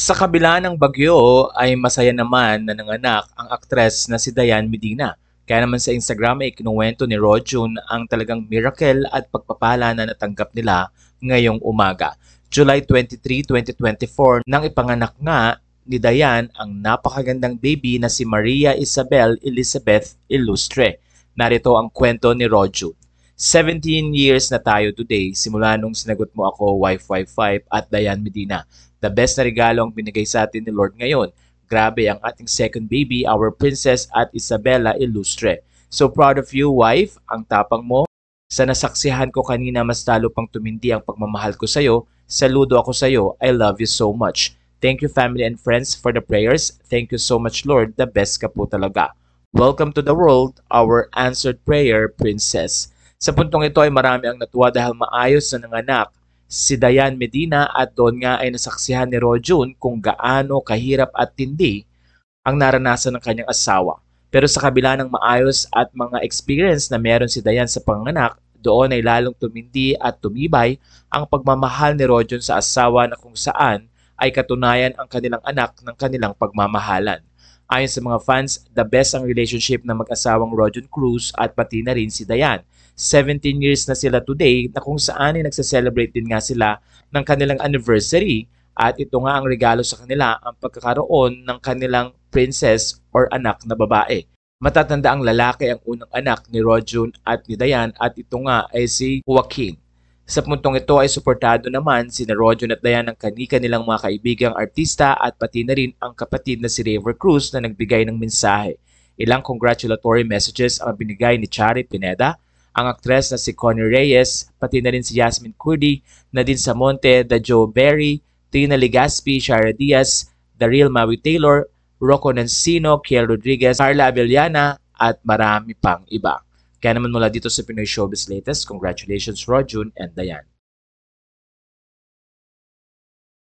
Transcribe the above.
Sa kabila ng bagyo ay masaya naman na nanganak ang aktres na si Dayan Medina. Kaya naman sa Instagram ay kinuwento ni Rojun ang talagang miracle at pagpapala na natanggap nila ngayong umaga. July 23, 2024 nang ipanganak nga ni Dayan ang napakagandang baby na si Maria Isabel Elizabeth Ilustre. Narito ang kwento ni Rojun. 17 years na tayo today simula nung sinagot mo ako wife at Dayan Medina. The best na regalo ang binigay sa atin ni Lord ngayon. Grabe ang ating second baby, our princess at Isabella Ilustre. So proud of you, wife. Ang tapang mo. Sa nasaksihan ko kanina, mas talo pang tumindi ang pagmamahal ko sa'yo. Saludo ako sa'yo. I love you so much. Thank you, family and friends, for the prayers. Thank you so much, Lord. The best ka po talaga. Welcome to the world, our answered prayer, princess. Sa puntong ito ay marami ang natuwa dahil maayos na nanganak si Dayan Medina at doon nga ay nasaksihan ni Rojun kung gaano kahirap at tindi ang naranasan ng kanyang asawa. Pero sa kabila ng maayos at mga experience na meron si Dayan sa panganak, doon ay lalong tumindi at tumibay ang pagmamahal ni Rojun sa asawa na kung saan ay katunayan ang kanilang anak ng kanilang pagmamahalan. Ayon sa mga fans, the best ang relationship ng mag-asawang Rojun Cruz at pati na rin si Dayan. 17 years na sila today na kung saan ay nagse-celebrate din nga sila ng kanilang anniversary at ito nga ang regalo sa kanila ang pagkakaroon ng kanilang princess or anak na babae. Matatanda ang lalaki ang unang anak ni Rojun at ni Dayan at ito nga ay si Joaquin. Sa puntong ito ay suportado naman si Rojun at Dayan ng kanilang mga kaibigang artista at pati na rin ang kapatid na si River Cruz na nagbigay ng mensahe. Ilang congratulatory messages ang binigay ni Chari Pineda, ang aktres na si Connie Reyes, pati na rin si Yasmin Curdy, Nadine Samonte, Joe Berry, Trina Legaspi, Shara Diaz, Daryl Maui Taylor, Rocco Nancino, Kiel Rodriguez, Carla Abellana, at marami pang iba. Kaya naman mula dito sa Pinoy Showbiz Latest, congratulations Rojun and Dayan.